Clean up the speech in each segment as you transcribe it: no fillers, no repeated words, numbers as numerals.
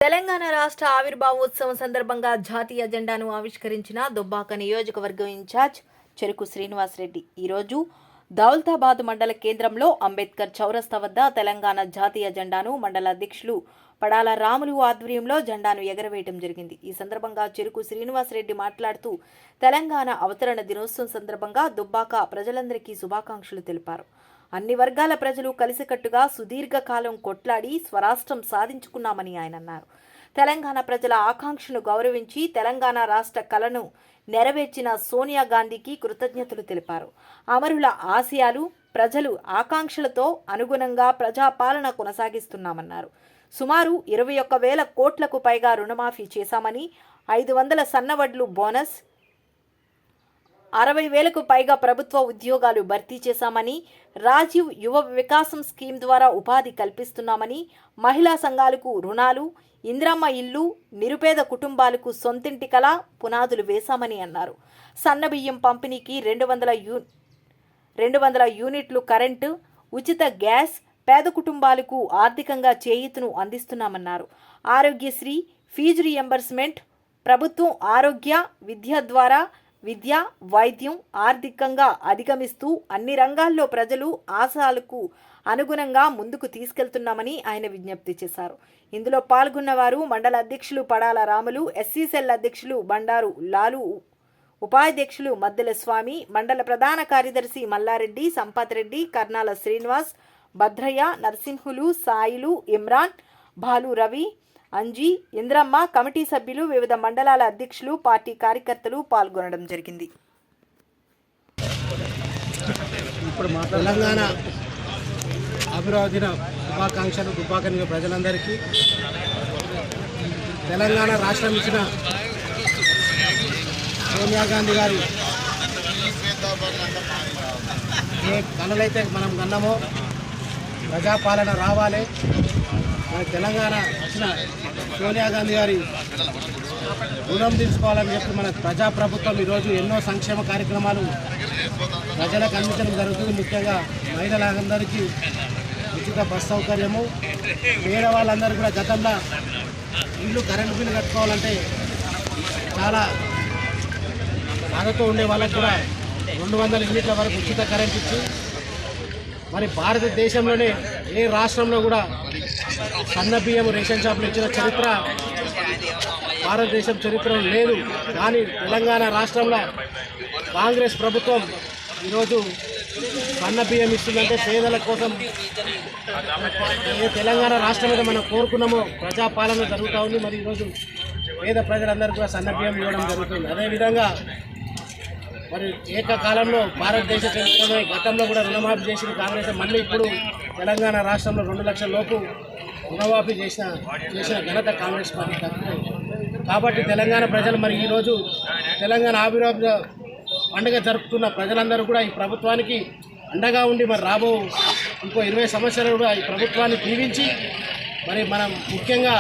తెలంగాణ రాష్ట్ర ఆవిర్భావోత్సవం సందర్భంగా జాతీయ జెండాను ఆవిష్కరించిన దుబ్బాక నియోజకవర్గం ఇన్ఛార్జ్ చెరుకు శ్రీనివాసరెడ్డి ఈరోజు దౌలతాబాద్ మండల కేంద్రంలో అంబేద్కర్ చౌరస్తా వద్ద తెలంగాణ జాతీయ జెండాను మండల అధ్యక్షులు పడాల రాములు ఆధ్వర్యంలో జెండాను ఎగరవేయడం జరిగింది. ఈ సందర్భంగా చెరుకు శ్రీనివాసరెడ్డి మాట్లాడుతూ తెలంగాణ అవతరణ దినోత్సవం సందర్భంగా దుబ్బాక ప్రజలందరికీ శుభాకాంక్షలు తెలిపారు. అన్ని వర్గాల ప్రజలు కలిసికట్టుగా సుదీర్ఘకాలం కొట్లాడి స్వరాష్ట్రం సాధించుకున్నామని ఆయన అన్నారు. తెలంగాణ ప్రజల ఆకాంక్షను గౌరవించి తెలంగాణ రాష్ట్ర కలను నెరవేర్చిన సోనియా గాంధీకి కృతజ్ఞతలు తెలిపారు. అమరుల ఆశయాలు ప్రజలు ఆకాంక్షలతో అనుగుణంగా ప్రజాపాలన కొనసాగిస్తున్నామన్నారు. సుమారు 21,000 కోట్లకు పైగా రుణమాఫీ చేశామని, 500 సన్నవడ్లు బోనస్, 60,000కు పైగా ప్రభుత్వ ఉద్యోగాలు భర్తీ చేశామని, రాజీవ్ యువ వికాసం స్కీమ్ ద్వారా ఉపాధి కల్పిస్తున్నామని, మహిళా సంఘాలకు రుణాలు, ఇంద్రమ్మ ఇల్లు, నిరుపేద కుటుంబాలకు సొంతింటి కల పునాదులు వేశామని అన్నారు. సన్నబియ్యం పంపిణీకి 200 యూనిట్లు కరెంటు, ఉచిత గ్యాస్, పేద కుటుంబాలకు ఆర్థికంగా చేయూతను అందిస్తున్నామన్నారు. ఆరోగ్యశ్రీ, ఫీజు రియంబర్స్మెంట్, ప్రభుత్వం ఆరోగ్య విద్య ద్వారా విద్య, వైద్యం ఆర్థికంగా అధిగమిస్తూ అన్ని రంగాల్లో ప్రజలు ఆశయాలకు అనుగుణంగా ముందుకు తీసుకెళ్తున్నామని ఆయన విజ్ఞప్తి చేశారు. ఇందులో పాల్గొన్నవారు మండల అధ్యక్షులు పడాల రాములు, ఎస్సీ సెల్ అధ్యక్షులు బండారు లాలు, ఉపాధ్యక్షులు మద్దెల స్వామి, మండల ప్రధాన కార్యదర్శి మల్లారెడ్డి, సంపత్ రెడ్డి, కర్నాల శ్రీనివాస్, భద్రయ్య, నరసింహులు, సాయిలు, ఇమ్రాన్, భాలు రవి, అంజీ, ఇంద్రమ్మ, కమిటీ సభ్యులు, వివిధ మండలాల అధ్యక్షులు, పార్టీ కార్యకర్తలు పాల్గొనడం జరిగింది. ఇప్పుడు మా తెలంగాణ అభివృద్ధిన శుభాకాంక్షలు దుబ్బాక ప్రజలందరికీ. తెలంగాణ రాష్ట్రం ఇచ్చిన సోనియా గాంధీ గారు ఏ కళలైతే మనం కన్నామో ప్రజాపాలన రావాలి, మన తెలంగాణ వచ్చిన సోనియా గాంధీ గారి రుణం తీసుకోవాలని చెప్పి మన ప్రజాప్రభుత్వం ఈరోజు ఎన్నో సంక్షేమ కార్యక్రమాలు ప్రజలకు అందించడం జరుగుతుంది. ముఖ్యంగా మహిళలందరికీ ఉచిత బస్ సౌకర్యము, వేరే వాళ్ళందరూ కూడా గతంలో ఇల్లు కరెంటు బిల్లు కట్టుకోవాలంటే చాలా బాధతో ఉండే వాళ్ళకు కూడా 200 యూనిట్ల వరకు ఉచిత కరెంట్ ఇచ్చి, మరి భారతదేశంలోనే ఏ రాష్ట్రంలో కూడా సన్న బియ్యం రేషన్ షాపులు ఇచ్చిన చరిత్ర భారతదేశం చరిత్రలో లేదు. కానీ తెలంగాణ రాష్ట్రంలో కాంగ్రెస్ ప్రభుత్వం ఈరోజు సన్న బియ్యం ఇస్తుందంటే పేదల కోసం ఏ తెలంగాణ రాష్ట్రం మీద మనం కోరుకున్నామో ప్రజాపాలన జరుగుతూ ఉంది. మరి ఈరోజు పేద ప్రజలందరికీ కూడా సన్న బియ్యం ఇవ్వడం జరుగుతుంది. అదేవిధంగా మరి ఏకకాలంలో భారతదేశ చరిత్రలో గతంలో కూడా రుణమాఫీ చేసిన కాంగ్రెస్ మళ్ళీ ఇప్పుడు తెలంగాణ రాష్ట్రంలో 2 లక్షల లోపు రుణమాఫీ చేసిన ఘనత కాంగ్రెస్ పార్టీ. కాబట్టి తెలంగాణ ప్రజలు మరి ఈరోజు తెలంగాణ ఆవిర్భావ పండుగ జరుపుతున్న ప్రజలందరూ కూడా ఈ ప్రభుత్వానికి అండగా ఉండి మరి రాబో ఇంకో 20 సంవత్సరాలు కూడా ఈ ప్రభుత్వాన్ని దీవించి మరి మనం ముఖ్యంగా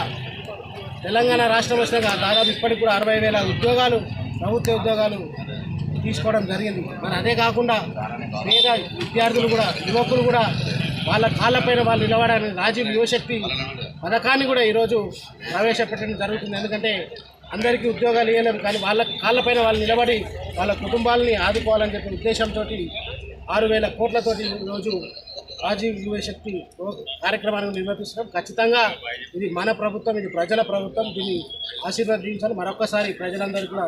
తెలంగాణ రాష్ట్రం వచ్చినాక దాదాపు ఇప్పటికి కూడా 60,000 ఉద్యోగాలు, ప్రభుత్వ ఉద్యోగాలు తీసుకోవడం జరిగింది. మరి అదే కాకుండా పేద విద్యార్థులు కూడా, యువకులు కూడా వాళ్ళ కాళ్ళపైన వాళ్ళు నిలబడడానికి రాజీవ్ యువశక్తి పథకాన్ని కూడా ఈరోజు ప్రవేశపెట్టడం జరుగుతుంది. ఎందుకంటే అందరికీ ఉద్యోగాలు ఇవ్వలేము, కానీ వాళ్ళ కాళ్ళపైన వాళ్ళు నిలబడి వాళ్ళ కుటుంబాలని ఆదుకోవాలని చెప్పే ఉద్దేశంతో 6,000 కోట్లతోటి ఈరోజు రాజీవ్ యువశక్తి కార్యక్రమాన్ని నిర్వర్తిస్తున్నాం. ఖచ్చితంగా ఇది మన ప్రభుత్వం, ఇది ప్రజల ప్రభుత్వం, దీన్ని ఆశీర్వదించాలి. మరొకసారి ప్రజలందరికీ కూడా